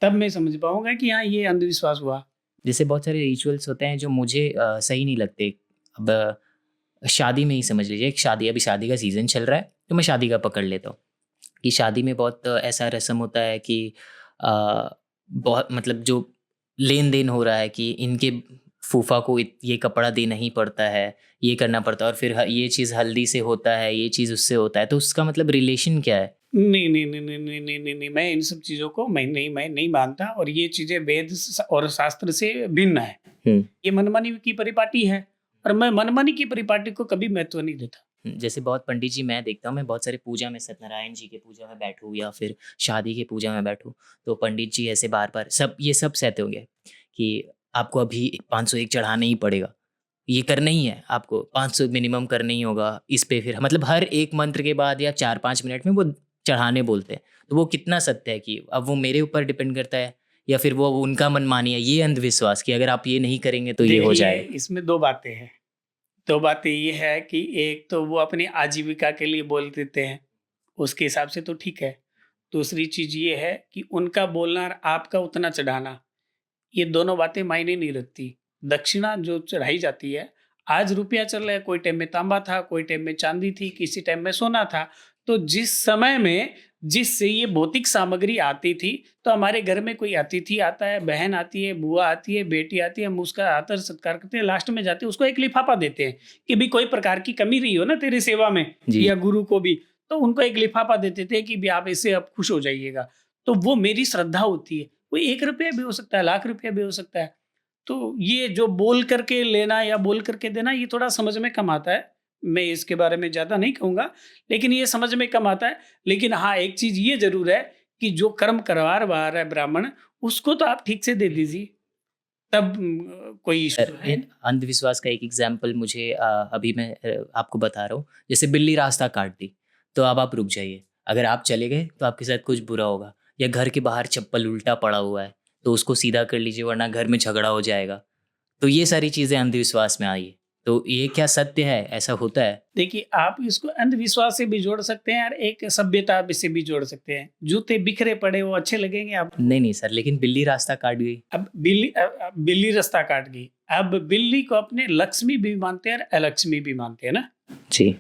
तब मैं समझ पाऊंगा कि हाँ ये अंधविश्वास हुआ। जैसे बहुत सारे रिचुअल्स होते हैं जो मुझे सही नहीं लगते। अब शादी में ही समझ लीजिए, एक शादी, अभी शादी का सीज़न चल रहा है, तो मैं शादी का पकड़ लेता हूँ कि शादी में बहुत ऐसा रस्म होता है कि बहुत मतलब जो लेन देन हो रहा है कि इनके फूफा को ये कपड़ा देना ही पड़ता है, ये करना पड़ता है, और फिर ये चीज़ हल्दी से होता है, ये चीज़ उससे होता है। तो उसका मतलब रिलेशन क्या है? नहीं नहीं नहीं नहीं नहीं नहीं नहीं नहीं, मैं इन सब चीजों को मैं नहीं मानता, और ये चीजें वेद और शास्त्र से भिन्न है। ये मनमानी की परिपाटी है, और मैं मनमानी की परिपाटी को कभी महत्व नहीं देता। जैसे बहुत पंडित जी मैं देखता हूँ, मैं बहुत सारे पूजा में, सत्यनारायण जी के पूजा में बैठूँ या फिर शादी के पूजा में बैठूँ, तो पंडित जी ऐसे बार बार सब सहते होंगे कि आपको अभी 501 चढ़ाना ही पड़ेगा, ये करना ही है, आपको 500 मिनिमम करना ही होगा इस पे। फिर मतलब हर एक मंत्र के बाद या 4-5 मिनट में वो चढ़ाने बोलते हैं। तो वो कितना सत्य है कि अब वो मेरे ऊपर डिपेंड करता है, या फिर वो उनका मनमानी है, ये अंधविश्वास कि अगर आप ये नहीं करेंगे तो ये हो जाए? इसमें दो बातें हैं। दो बातें ये है कि एक तो वो अपनी आजीविका के लिए बोल देते हैं, उसके हिसाब से तो ठीक है। दूसरी चीज ये है कि उनका बोलना और आपका उतना चढ़ाना, ये दोनों बातें मायने नहीं रखती। दक्षिणा जो चढ़ाई जाती है, आज रुपया चल रहा है, कोई टाइम में तांबा था, कोई टाइम में चांदी थी, किसी टाइम में सोना था। तो जिस समय में जिससे ये भौतिक सामग्री आती थी, तो हमारे घर में कोई अतिथि आता है, बहन आती है, बुआ आती है, बेटी आती है, हम उसका आदर सत्कार करते हैं, लास्ट में जाते हैं उसको एक लिफाफा देते हैं कि भी कोई प्रकार की कमी रही हो ना तेरी सेवा में, या गुरु को भी, तो उनको एक लिफाफा देते थे कि भी आप इससे अब खुश हो जाइएगा। तो वो मेरी श्रद्धा होती है। कोई 1 रुपया भी हो सकता है, लाख रुपया भी हो सकता है। तो ये जो बोल करके लेना या बोल करके देना, ये थोड़ा समझ में कम आता है। मैं इसके बारे में ज़्यादा नहीं कहूँगा, लेकिन ये समझ में कम आता है। लेकिन हाँ, एक चीज़ ये ज़रूर है कि जो कर्म करवा रहा है ब्राह्मण, उसको तो आप ठीक से दे दीजिए, तब कोई इशू है। अंधविश्वास का एक एग्जाम्पल मुझे अभी मैं आपको बता रहा हूँ। जैसे बिल्ली रास्ता काट दी तो अब आप रुक जाइए, अगर आप चले गए तो आपके साथ कुछ बुरा होगा। या घर के बाहर चप्पल उल्टा पड़ा हुआ है तो उसको सीधा कर लीजिए वरना घर में झगड़ा हो जाएगा। तो ये सारी चीज़ें अंधविश्वास में आई है। तो ये क्या सत्य है, ऐसा होता है? देखिए, आप इसको अंधविश्वास से भी जोड़ सकते हैं और एक सभ्यता से भी जोड़ सकते हैं। जूते बिखरे पड़े वो अच्छे लगेंगे आपको? नहीं सर, लेकिन बिल्ली रास्ता काट गई। अब बिल्ली रास्ता काट गई। अब बिल्ली को अपने लक्ष्मी भी मानते हैं और अलक्ष्मी भी मानते हैं ना। जी।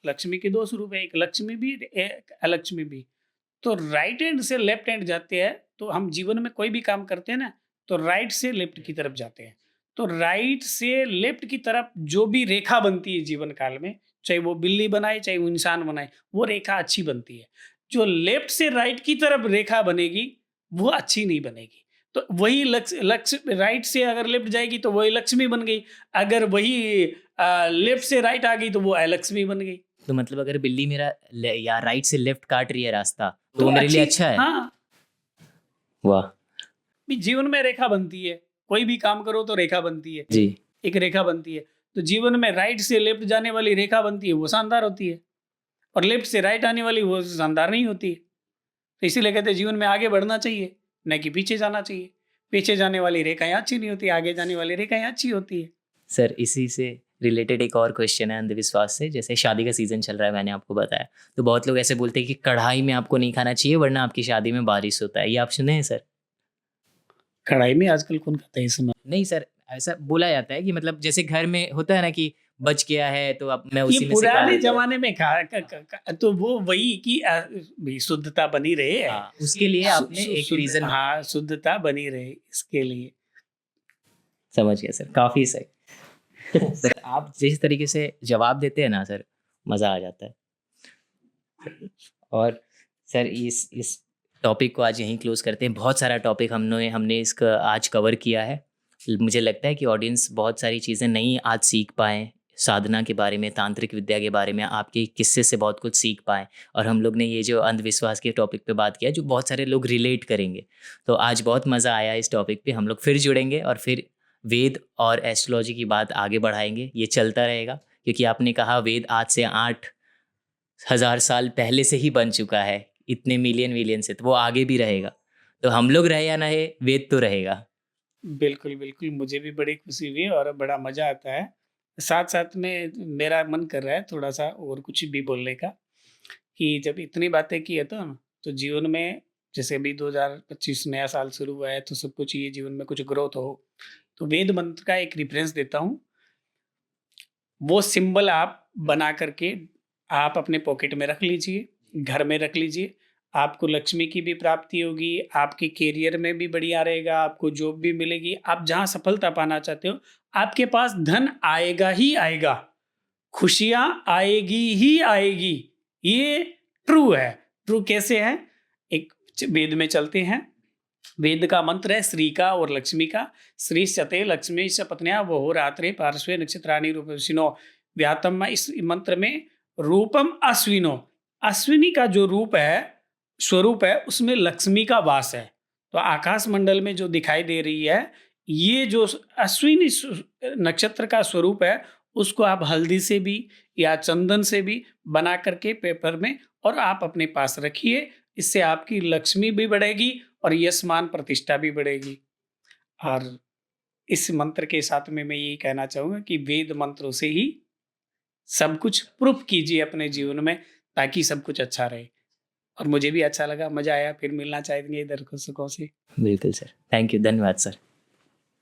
लक्ष्मी के दो स्वरूप है, एक लक्ष्मी भी एक अलक्ष्मी भी। तो राइट हैंड से लेफ्ट हैंड जाते हैं, तो हम जीवन में कोई भी काम करते हैं ना, तो राइट से लेफ्ट की तरफ जाते हैं। तो राइट से लेफ्ट की तरफ जो भी रेखा बनती है जीवन काल में, चाहे वो बिल्ली बनाए चाहे वो इंसान बनाए, वो रेखा अच्छी बनती है। जो लेफ्ट से राइट की तरफ रेखा बनेगी वो अच्छी नहीं बनेगी। तो वही लक्ष्य राइट से अगर लेफ्ट जाएगी तो वही लक्ष्मी बन गई, अगर वही लेफ्ट से राइट आ गई तो वो अलक्ष्मी बन गई। तो मतलब अगर बिल्ली मेरा या राइट से लेफ्ट काट रही है रास्ता तो वो मेरे लिए अच्छा है। हाँ, वाह। भी जीवन में रेखा बनती है, कोई भी काम करो तो रेखा बनती है जी। एक रेखा बनती है। तो जीवन में राइट से लेफ्ट जाने वाली रेखा बनती है, वो शानदार होती है, और लेफ्ट से राइट आने वाली वो शानदार नहीं होती है। तो इसीलिए कहते हैं जीवन में आगे बढ़ना चाहिए, न कि पीछे जाना चाहिए। पीछे जाने वाली रेखाएं अच्छी नहीं होती, आगे जाने वाली रेखाएं अच्छी होती है। सर इसी से रिलेटेड एक और क्वेश्चन है अंधविश्वास से। जैसे शादी का सीजन चल रहा है, मैंने आपको बताया, तो बहुत लोग ऐसे बोलते हैं कि कढ़ाई में आपको नहीं खाना चाहिए वरना आपकी शादी में बारिश होता है। ये आप सुने हैं सर? कढ़ाई में आजकल कौन खाता है इस समय? नहीं सर, ऐसा बोला जाता है कि मतलब जैसे घर में होता है ना कि बच गया है तो अब मैं ये उसी में से खा पुराने लेता हूँ। जमाने में तो वो वही कि भी शुद्धता बनी रहे। हाँ, उसके लिए आपने एक रीजन। हाँ, शुद्धता बनी रहे इसके लिए। समझ गया सर, काफ़ी सही। सर आप जिस तरीके से जवाब देते हैं ना सर, मज़ा आ जाता है। और सर इस टॉपिक को आज यहीं क्लोज करते हैं। बहुत सारा टॉपिक हमने इसका आज कवर किया है। मुझे लगता है कि ऑडियंस बहुत सारी चीज़ें नई आज सीख पाएँ, साधना के बारे में, तांत्रिक विद्या के बारे में, आपके किस्से से बहुत कुछ सीख पाएँ। और हम लोग ने ये जो अंधविश्वास के टॉपिक पे बात किया जो बहुत सारे लोग रिलेट करेंगे। तो आज बहुत मज़ा आया इस टॉपिक पे। हम लोग फिर जुड़ेंगे और फिर वेद और एस्ट्रोलॉजी की बात आगे बढ़ाएंगे। ये चलता रहेगा क्योंकि आपने कहा वेद आज से 8,000 साल पहले से ही बन चुका है, इतने मिलियन से, तो वो आगे भी रहेगा। तो हम लोग रहे या ना रहे, वेद तो रहेगा। बिल्कुल, बिल्कुल, मुझे भी बड़ी खुशी हुई और बड़ा मज़ा आता है। साथ-साथ में मेरा मन कर रहा है थोड़ा-सा और कुछ भी बोलने का, कि जब इतनी बातें की है तो जीवन में जैसे अभी 2025 नया साल शुरू हुआ है, तो सबको चाहिए जीवन में कुछ ग्रोथ हो। तो वेद मंत्र का एक रेफरेंस देता हूँ, वो सिंबल आप बना करके आप अपने पॉकेट में रख लीजिए, घर में रख लीजिए। आपको लक्ष्मी की भी प्राप्ति होगी, आपके करियर में भी बढ़िया रहेगा, आपको जॉब भी मिलेगी। आप जहाँ सफलता पाना चाहते हो, आपके पास धन आएगा ही आएगा, खुशियाँ आएगी ही आएगी। ये ट्रू है। ट्रू कैसे है? एक वेद में चलते हैं। वेद का मंत्र है श्री का और लक्ष्मी का। श्री शते लक्ष्मी च पत्न्या वहो रात्रे पार्श्वे नक्षत्राणि रूपसिनो व्यातम। इस मंत्र में रूपम अश्विनो, अश्विनी का जो रूप है, स्वरूप है, उसमें लक्ष्मी का वास है। तो आकाश मंडल में जो दिखाई दे रही है, ये जो अश्विनी नक्षत्र का स्वरूप है, उसको आप हल्दी से भी या चंदन से भी बना करके पेपर में और आप अपने पास रखिए। इससे आपकी लक्ष्मी भी बढ़ेगी और यश मान प्रतिष्ठा भी बढ़ेगी। और इस मंत्र के साथ में मैं यही कहना चाहूँगा कि वेद मंत्रों से ही सब कुछ प्रूफ कीजिए अपने जीवन में, ताकि सब कुछ अच्छा रहे। और मुझे भी अच्छा लगा, मज़ा आया। फिर मिलना चाहेंगे दर्शकों से। बिल्कुल सर, थैंक यू, धन्यवाद सर।